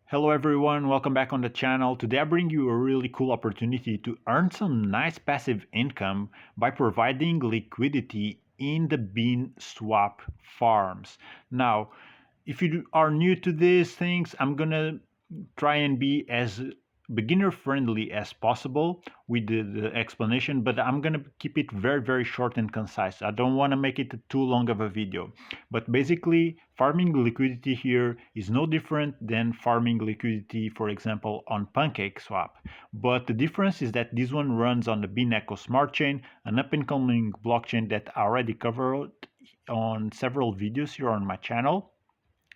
Hello everyone, welcome back on the channel. Today I bring you a really cool opportunity to earn some nice passive income by providing liquidity in the BEANSWAP farms. Now, if you are new to these things, I'm gonna try and be as beginner friendly as possible with the explanation, but I'm gonna keep it very short and concise. I don't want to make it too long of a video, but basically farming liquidity here is no different than farming liquidity, for example, on PancakeSwap. But the difference is that this one runs on the Bean Echo Smart Chain, an up and coming blockchain that I already covered on several videos here on my channel.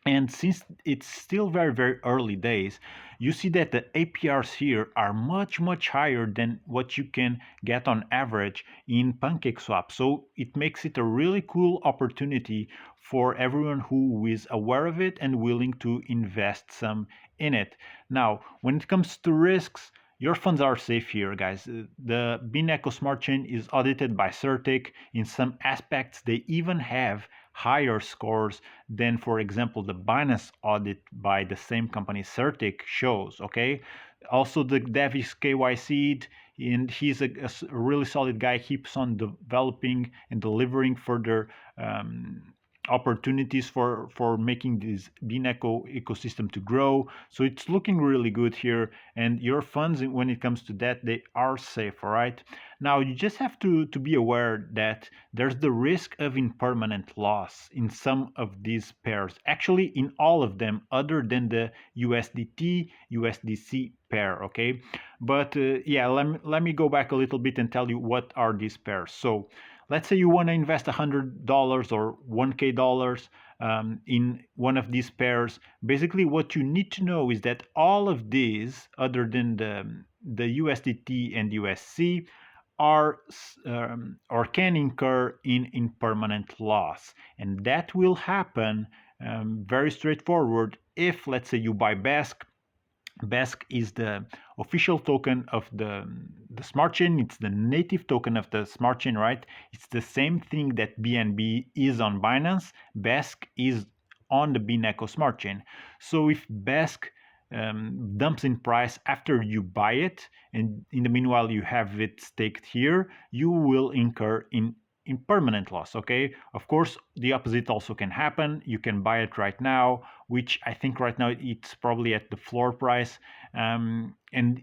And since it's still very early days, you see that the APRs here are much higher than what you can get on average in PancakeSwap. So it makes it a really cool opportunity for everyone who is aware of it and willing to invest some in it. Now, when it comes to risks, your funds are safe here, guys. The Bean Echo Smart Chain is audited by Certic. In some aspects, they even have higher scores than, for example, the Binance audit by the same company Certic shows. Okay. Also, the dev is KYC'd, and he's a really solid guy. Keeps on developing and delivering further opportunities for making this Bean Echo ecosystem to grow. So it's looking really good here, and your funds, when it comes to that, they are safe. All right. Now you just have to be aware that there's the risk of impermanent loss in some of these pairs. Actually, in all of them, other than the USDT USDC pair. Okay. But yeah, let me go back a little bit and tell you what are these pairs. So let's say you want to invest $100 or $1K in one of these pairs. Basically, what you need to know is that all of these, other than the USDT and USC, are or can incur in impermanent loss, and that will happen very straightforward if, let's say, you buy BESC. BESC is the official token of the smart chain. It's the native token of the smart chain, right? It's the same thing that BNB is on Binance. BESC is on the Bean Echo smart chain. So if BESC dumps in price after you buy it, and in the meanwhile you have it staked here, you will incur in impermanent loss. Okay, of course the opposite also can happen. You can buy it right now, which I think right now it's probably at the floor price, and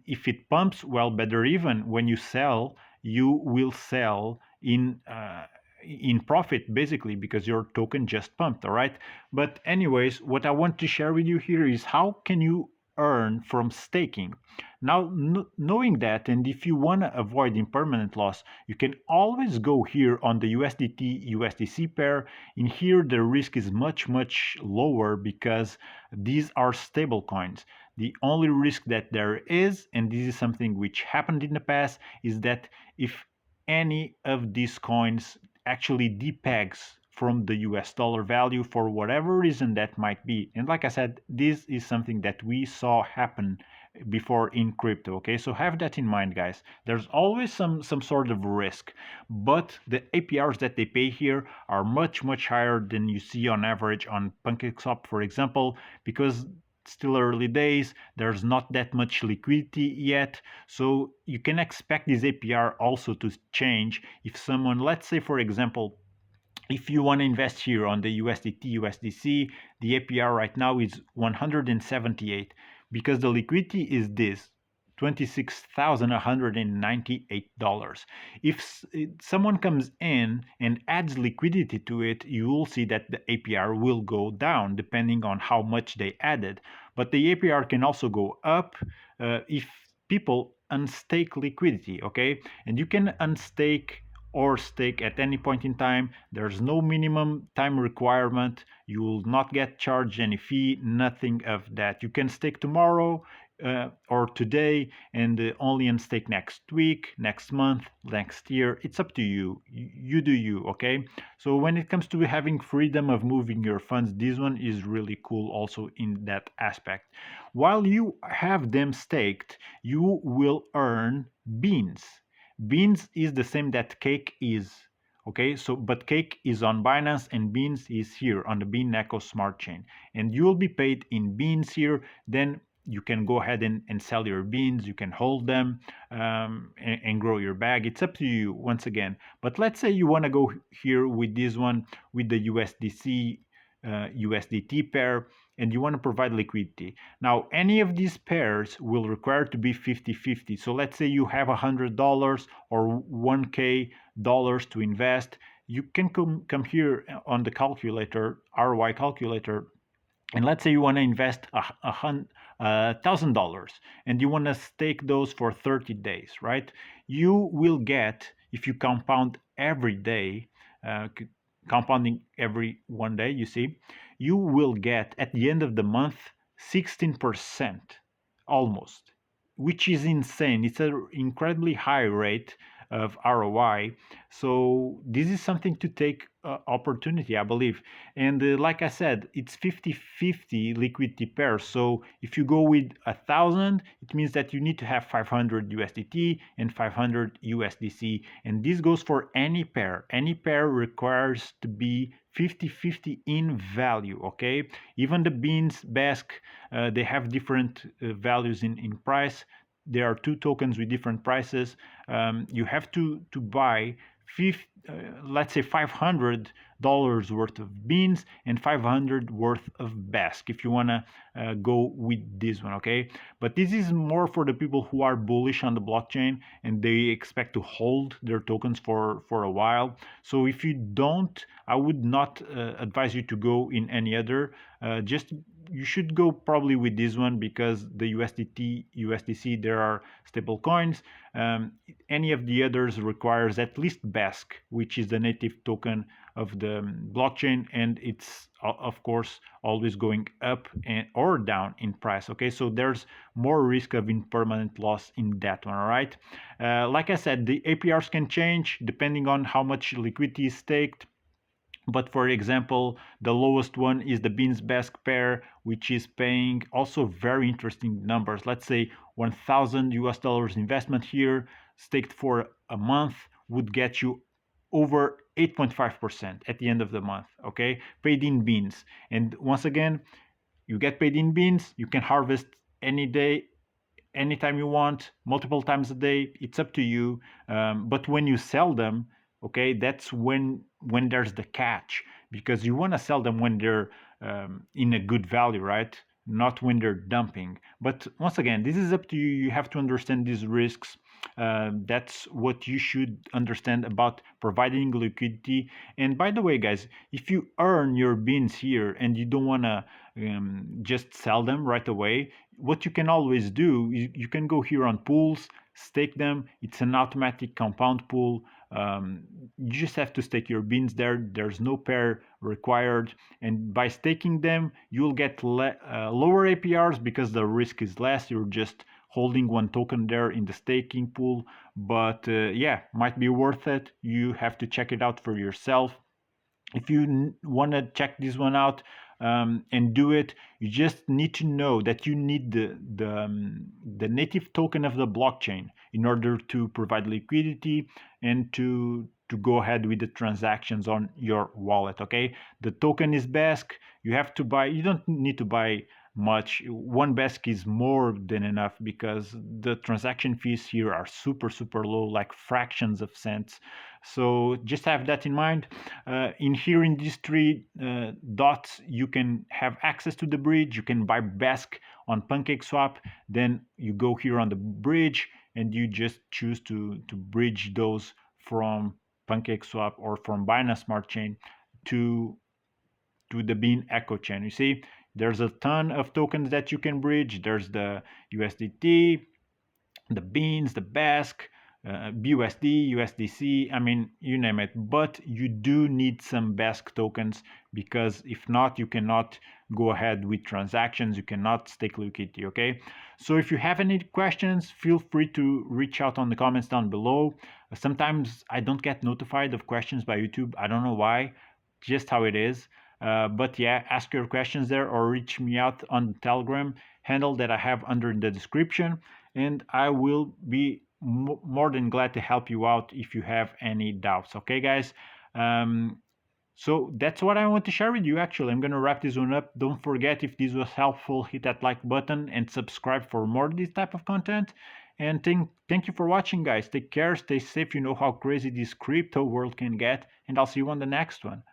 if it pumps, well, better even when you sell, you will sell in profit, basically, because your token just pumped. All right. But anyways, what I want to share with you here is how can you earn from staking. Now, knowing that, and if you want to avoid impermanent loss, you can always go here on the USDT USDC pair. In here, the risk is much lower because these are stable coins. The only risk that there is, and this is something which happened in the past, is that if any of these coins actually depegs from the US dollar value for whatever reason that might be. And like I said, this is something that we saw happen before in crypto. Okay, so have that in mind, guys. There's always some sort of risk, but the APRs that they pay here are much higher than you see on average on PancakeSwap, for example, because still early days, there's not that much liquidity yet, so you can expect this APR also to change if someone, let's say for example, if you want to invest here on the USDT USDC, the APR right now is 178 because the liquidity is this $26,198. If someone comes in and adds liquidity to it, you will see that the APR will go down depending on how much they added. But the APR can also go up if people unstake liquidity, okay? And you can unstake or stake at any point in time. There's no minimum time requirement. You will not get charged any fee, nothing of that. You can stake tomorrow or today and only unstake next week, next month, next year. It's up to you. You do you, okay? So when it comes to having freedom of moving your funds, this one is really cool also in that aspect. While you have them staked, you will earn beans. Beans is the same that Cake is. Okay, so but Cake is on Binance and Beans is here on the Bean Echo Smart Chain. And you will be paid in Beans here. Then you can go ahead and sell your beans, you can hold them, and grow your bag. It's up to you once again. But let's say you want to go here with this one, with the USDC USDT pair, and you want to provide liquidity. Now, any of these pairs will require to be 50-50. So let's say you have $100 or 1K dollars to invest. You can come here on the calculator, ROI calculator, and let's say you want to invest $1,000 and you want to stake those for 30 days, right? You will get, if you compound every day, compounding every one day, you see, you will get at the end of the month 16% almost, which is insane. It's an incredibly high rate of ROI. So this is something to take opportunity, I believe. And like I said, it's 50-50 liquidity pairs. So if you go with 1,000, it means that you need to have 500 USDT and 500 USDC. And this goes for any pair. Any pair requires to be 50-50 in value, okay? Even the beans, BASC, they have different values in price. There are two tokens with different prices. You have to buy let's say $500 worth of beans and 500 worth of BASC if you want to go with this one, okay? But this is more for the people who are bullish on the blockchain and they expect to hold their tokens for a while. So if you don't, I would not advise you to go in any other. Just you should go probably with this one because the USDT, USDC, there are stable coins. Any of the others requires at least BASC, which is the native token of the blockchain, and it's of course always going up or down in price. Okay, so there's more risk of impermanent loss in that one. All right, like I said, the APRs can change depending on how much liquidity is staked. But for example, the lowest one is the beans BASC pair, which is paying also very interesting numbers. Let's say 1,000 US dollars investment here, staked for a month, would get you over 8.5% at the end of the month, okay? Paid in beans. And once again, you get paid in beans, you can harvest any day, anytime you want, multiple times a day. It's up to you. But when you sell them, okay, that's when there's the catch, because you want to sell them when they're in a good value, right? Not when they're dumping. But once again, this is up to you. You have to understand these risks. That's what you should understand about providing liquidity. And by the way, guys, if you earn your beans here and you don't want to just sell them right away, what you can always do is you can go here on pools, stake them. It's an automatic compound pool. You just have to stake your beans there. There's no pair required, and by staking them you'll get lower APRs because the risk is less. You're just holding one token there in the staking pool, but yeah, might be worth it. You have to check it out for yourself. If you want to check this one out and do it, you just need to know that you need the native token of the blockchain in order to provide liquidity and to go ahead with the transactions on your wallet. Okay, the token is BASC. You have to buy, you don't need to buy much. One BASC is more than enough because the transaction fees here are super low, like fractions of cents. So just have that in mind. In here in these three dots, you can have access to the bridge. You can buy BASC on PancakeSwap. Then you go here on the bridge and you just choose to bridge those from PancakeSwap or from Binance Smart Chain to the Bean Echo Chain. You see, there's a ton of tokens that you can bridge. There's the USDT, the beans, the BASC, BUSD, USDC, I mean, you name it. But you do need some BASC tokens because if not, you cannot go ahead with transactions. You cannot stake liquidity, okay? So if you have any questions, feel free to reach out on the comments down below. Sometimes I don't get notified of questions by YouTube. I don't know why, just how it is. But yeah, ask your questions there or reach me out on the Telegram handle that I have under the description, and I will be more than glad to help you out if you have any doubts. Okay, guys? So that's what I want to share with you. Actually, I'm gonna wrap this one up. Don't forget, if this was helpful, hit that like button and subscribe for more of this type of content. And thank you for watching, guys. Take care, stay safe. You know how crazy this crypto world can get, and I'll see you on the next one.